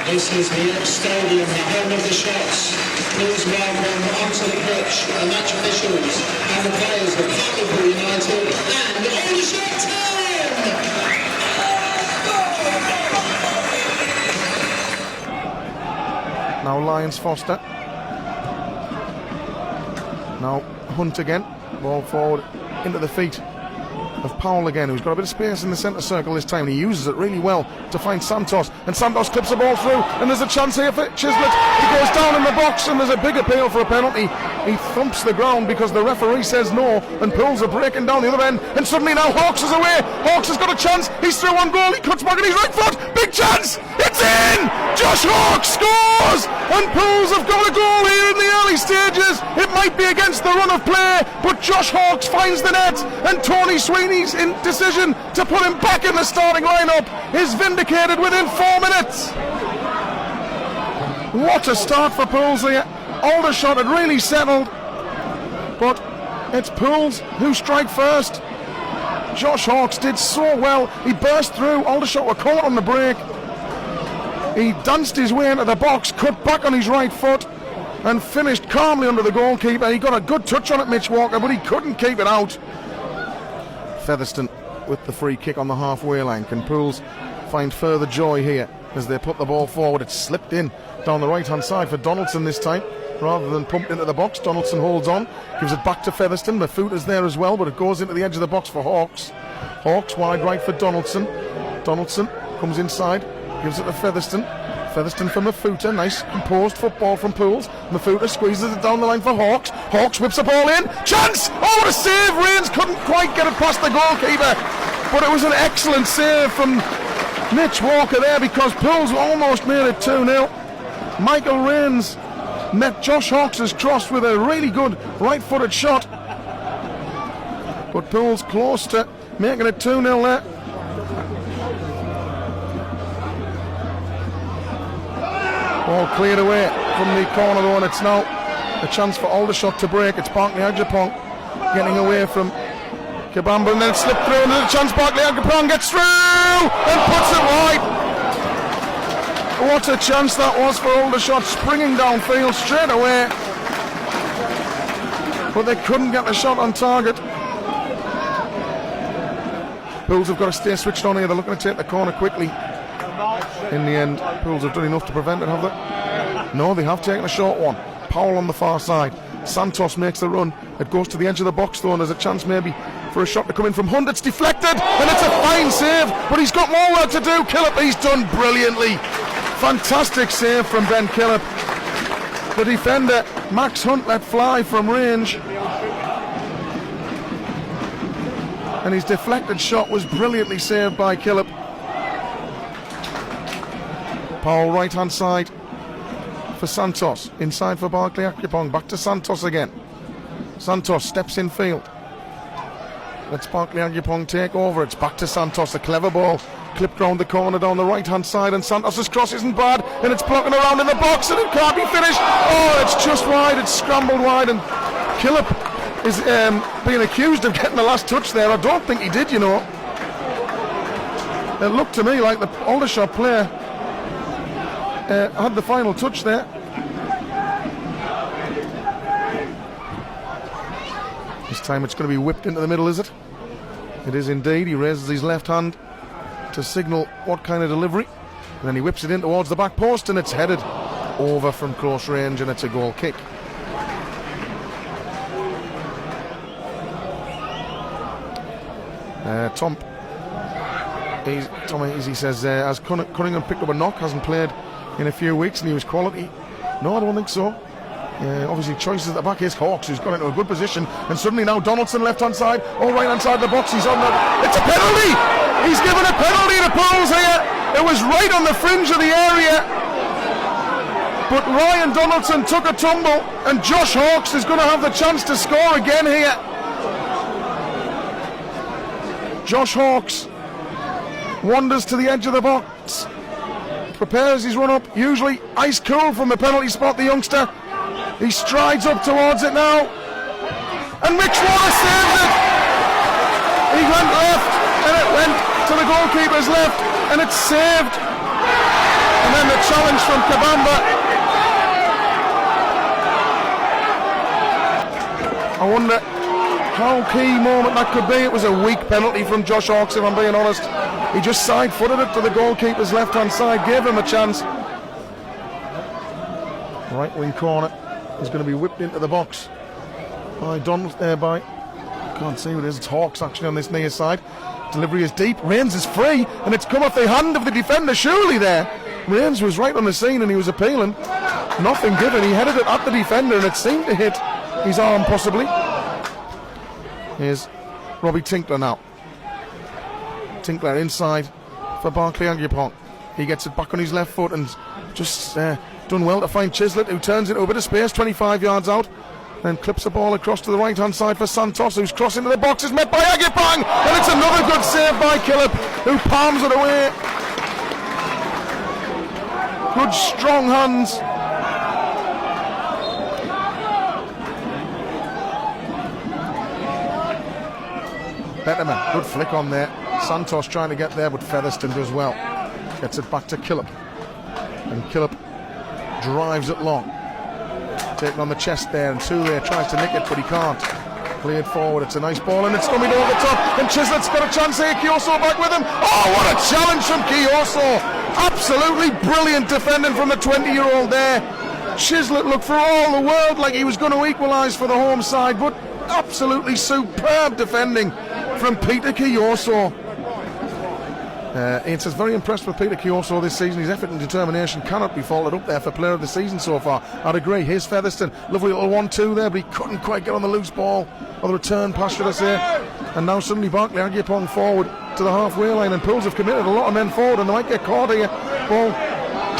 This is the EBB Stadium, the home of the shots. Please welcome onto the pitch the match officials and the players of Hartlepool United and Aldershot Town! Now Lyons Foster. Now Hunt again. Ball forward into the feet of Powell again, who's got a bit of space in the centre circle this time. He uses it really well to find Santos, and Santos clips the ball through, and there's a chance here for Chislett. He goes down in the box, and there's a big appeal for a penalty. He thumps the ground because the referee says no, and pulls are breaking down the other end, and suddenly now Hawks is away. Hawks has got a chance. He's through on goal. He cuts back on his right foot. Big chance. It's in. Josh Hawks scores, and Pools have got a goal here in the early stages. It might be against the run of play, but Josh Hawks finds the net, and Tony Sweeney's indecision to put him back in the starting lineup is vindicated within 4 minutes. What a start for Pools here. Aldershot had really settled, but it's Pools who strike first. Josh Hawks did so well. He burst through. Aldershot were caught on the break. He danced his way into the box, cut back on his right foot, and finished calmly under the goalkeeper. He got a good touch on it, Mitch Walker, but he couldn't keep it out. Featherstone with the free kick on the halfway line. Can Pools find further joy here as they put the ball forward? It's slipped in down the right hand side for Donaldson this time rather than pumped into the box. Donaldson holds on, gives it back to Featherstone. The foot is there as well, but it goes into the edge of the box for Hawks. Hawks wide right for Donaldson. Donaldson comes inside, gives it to Featherstone. Featherstone from Mafuta, nice composed football from Pools. Mafuta squeezes it down the line for Hawks. Hawks whips the ball in. Chance! Oh, what a save! Rains couldn't quite get it past the goalkeeper, but it was an excellent save from Mitch Walker there because Pools almost made it 2-0. Michael Rains met Josh Hawks' cross with a really good right-footed shot, but Pools close to making it 2-0 there. Ball cleared away from the corner though, and it's now a chance for Aldershot to break. It's Barkley Agyapong getting away from Kabamba, and then it slipped through, and there's a chance. Barkley Agyapong gets through and puts it wide. What a chance that was for Aldershot, springing downfield straight away, but they couldn't get the shot on target. Pools have got to stay switched on here. They're looking to take the corner quickly. In the end, Pools have done enough to prevent it, have they? No, they have taken a short one. Powell on the far side. Santos makes the run. It goes to the edge of the box though, and there's a chance maybe for a shot to come in from Hunt. It's deflected, and it's a fine save, but he's got more work to do. Killip, he's done brilliantly. Fantastic save from Ben Killip. The defender, Max Hunt, let fly from range, and his deflected shot was brilliantly saved by Killip. Powell right hand side for Santos, inside for Barkley Agyapong, back to Santos again. Santos steps in field, lets Barkley Agyapong take over. It's back to Santos, a clever ball clipped round the corner down the right hand side, and Santos' cross isn't bad, and it's blocking around in the box, and it can't be finished. Oh, it's just wide, it's scrambled wide, and Killip is being accused of getting the last touch there. I don't think he did, you know. It looked to me like the Aldershot player had the final touch there. This time it's going to be whipped into the middle, is it? It is indeed. He raises his left hand to signal what kind of delivery, and then he whips it in towards the back post, and it's headed over from close range, and it's a goal kick. Tom Easy says, as Cunningham picked up a knock, hasn't played in a few weeks, and he was quality. No, I don't think so. Obviously choices at the back is Hawks, who's got into a good position, and suddenly now Donaldson left hand side, right hand side of the box. He's on the, it's a penalty. He's given a penalty to Pools here. It was right on the fringe of the area, but Ryan Donaldson took a tumble, and Josh Hawks is going to have the chance to score again here. Josh Hawks wanders to the edge of the box, prepares his run up, usually ice cool from the penalty spot, the youngster. He strides up towards it now, and Mitch Walker saves it. He went left, and it went to the goalkeeper's left, and it's saved. And then the challenge from Kabamba. I wonder how key moment that could be. It was a weak penalty from Josh Hawkes, if I'm being honest. He just side-footed it to the goalkeeper's left-hand side, gave him a chance. Right wing corner is going to be whipped into the box by Donald, can't see who it is, it's Hawkes actually on this near side. Delivery is deep, Rains is free, and it's come off the hand of the defender, surely there. Rains was right on the scene and he was appealing. Nothing given, he headed it at the defender and it seemed to hit his arm possibly. Here's Robbie Tinkler now. Tinkler inside for Barclay Agyapong. He gets it back on his left foot and just done well to find Chislett, who turns into a bit of space 25 yards out, then clips the ball across to the right hand side for Santos, who's crossing to the box, is met by Agyapong, and it's another good save by Killip, who palms it away. Good strong hands. Betterman, good flick on there. Santos trying to get there, but Featherstone does well. Gets it back to Killip, and Killip drives it long, taking on the chest there, and Toure tries to nick it but he can't. Cleared forward, it's a nice ball and it's coming over the top, and Chislett's got a chance here. Kioso back with him. Oh, what a challenge from Kioso. Absolutely brilliant defending from the 20-year-old there. Chislett looked for all the world like he was going to equalise for the home side, but absolutely superb defending from Peter Kioso. It's very impressed with Peter Kioso this season. His effort and determination cannot be faulted up there for player of the season so far. I'd agree. Here's Featherstone. Lovely little 1-2 there, but he couldn't quite get on the loose ball, or the return pass, should I say. And now suddenly Barclay Agyapong forward to the halfway line, and Pools have committed a lot of men forward, and they might get caught here. Ball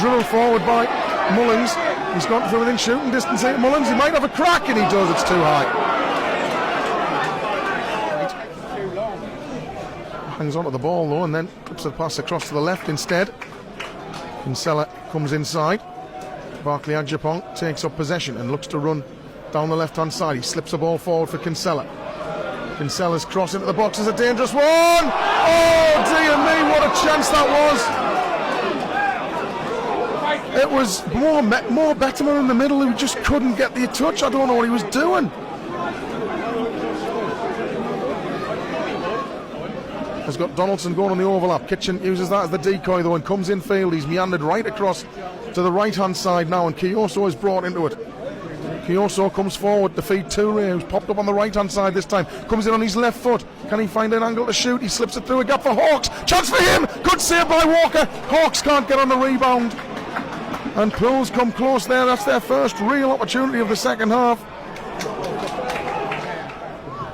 drilled forward by Mullins. He's gone for within shooting distance here. Mullins, he might have a crack, and he does. It's too high. Hangs onto the ball though, and then clips the pass across to the left instead. Kinsella comes inside. Barclay Agyapong takes up possession and looks to run down the left hand side. He slips the ball forward for Kinsella. Kinsella's cross into the box is a dangerous one. Oh dear me, what a chance that was. It was more Bettimer in the middle, who just couldn't get the touch. I don't know what he was doing. Has got Donaldson going on the overlap. Kitchen uses that as the decoy though and comes in field. He's meandered right across to the right hand side now, and Kioso is brought into it. Kioso comes forward to feed Toure, who's popped up on the right hand side this time. Comes in on his left foot. Can he find an angle to shoot? He slips it through a gap for Hawkes. Chance for him. Good save by Walker. Hawkes can't get on the rebound. And Pools come close there. That's their first real opportunity of the second half.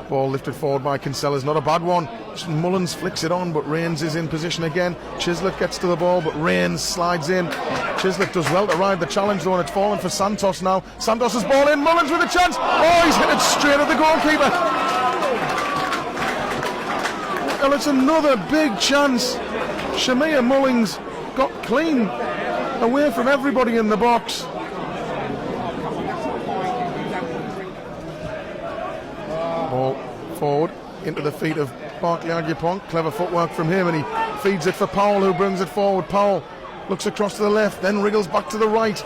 Ball lifted forward by Kinsella's not a bad one. Mullins flicks it on, but Rains is in position again. Chislett gets to the ball, but Rains slides in. Chislett does well to ride the challenge though, and it's fallen for Santos now. Santos' ball in, Mullins with a chance. Oh, he's hit it straight at the goalkeeper. Well, it's another big chance. Shamia Mullins got clean away from everybody in the box. Ball forward into the feet of Barclay Agyapong. Clever footwork from him, and he feeds it for Powell, who brings it forward. Powell looks across to the left, then wriggles back to the right,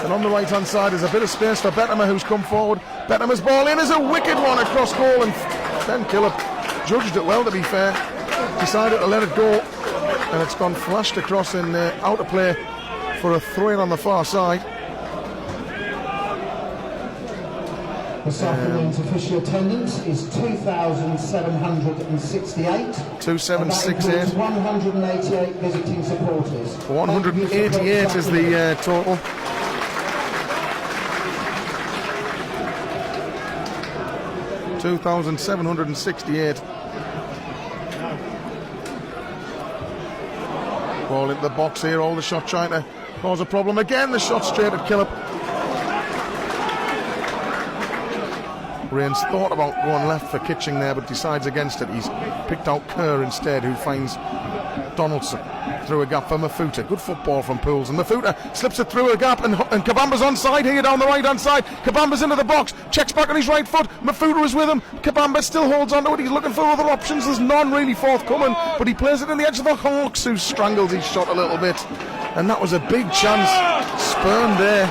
and on the right hand side is a bit of space for Bettimer, who's come forward. Bettimer's ball in is a wicked one across goal, and Ben Killip judged it well, to be fair. Decided to let it go, and it's gone flashed across and out of play for a throw-in on the far side. This afternoon's official attendance is 2,768. 2,768. 188 visiting supporters. 188 is the total. $2,768. Ball into the box here. Aldershot trying to cause a problem again. The shot straight at Killip. Rains thought about going left for Kitching there, but decides against it. He's picked out Kerr instead, who finds Donaldson through a gap for Mafuta. Good football from Pools, and Mafuta slips it through a gap, and Kabamba's onside here down the right hand side. Kabamba's into the box, checks back on his right foot. Mafuta is with him. Kabamba still holds on to it. He's looking for other options. There's none really forthcoming, but he plays it in the edge of the Hawks, who strangles his shot a little bit. and that was a big chance spurned there.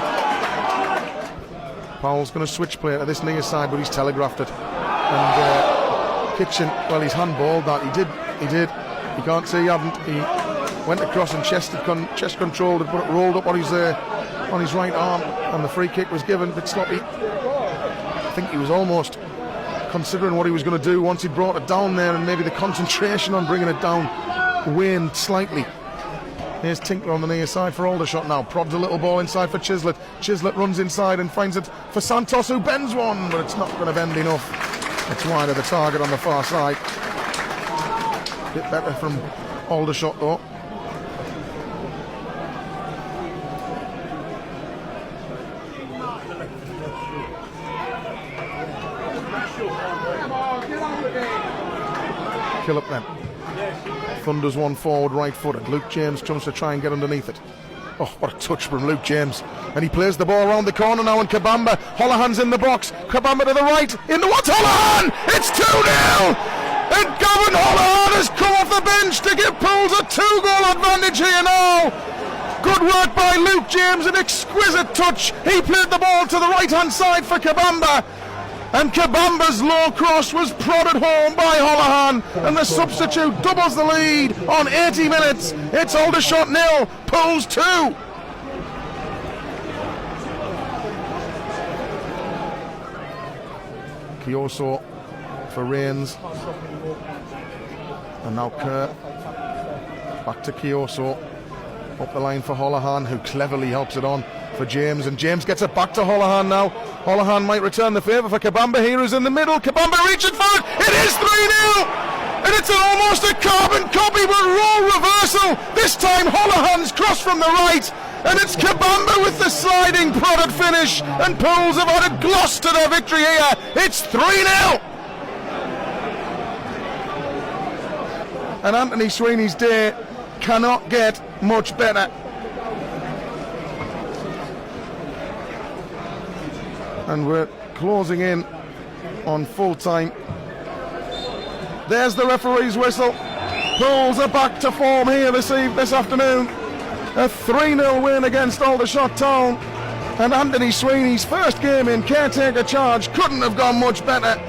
Powell's going to switch play to this near side, but he's telegraphed it. And Kitchen, well, he's handballed that. He did. You can't say he hadn't. He went across and chest controlled it, but it rolled up on his right arm, and the free kick was given a bit sloppy. I think he was almost considering what he was going to do once he brought it down there, and maybe the concentration on bringing it down waned slightly. Here's Tinkler on the near side for Aldershot now. Prods a little ball inside for Chislett. Chislett runs inside and finds it for Santos, who bends one, but it's not going to bend enough. It's wide of the target on the far side. Bit better from Aldershot though. Killip then. Thunders one forward, right footed. Luke James comes to try and get underneath it. Oh, what a touch from Luke James. And he plays the ball around the corner now, and Kabamba. Holohan's in the box. Kabamba to the right. In the what's Holohan? It's 2-0! And Gavin Holohan has come off the bench to give Pools a 2-goal advantage here now. Good work by Luke James, an exquisite touch. He played the ball to the right-hand side for Kabamba. And Kabamba's low cross was prodded home by Holohan, and the substitute doubles the lead on 80 minutes. It's Aldershot 0, Pools 2. Kioso for Rains, and now Kerr back to Kioso, up the line for Holohan, who cleverly helps it on for James, and James gets it back to Holohan now. Holohan might return the favour for Kabamba here, who's in the middle. Kabamba reaching for it. It is 3-0, and it's almost a carbon copy, but role reversal. This time Holohan's cross from the right, and it's Kabamba with the sliding prodded finish, and Pools have had a gloss to their victory here. It's 3-0. And Anthony Sweeney's day cannot get much better. And we're closing in on full time. There's the referee's whistle. Pools are back to form here this afternoon. A 3-0 win against Aldershot Town. And Anthony Sweeney's first game in caretaker charge couldn't have gone much better.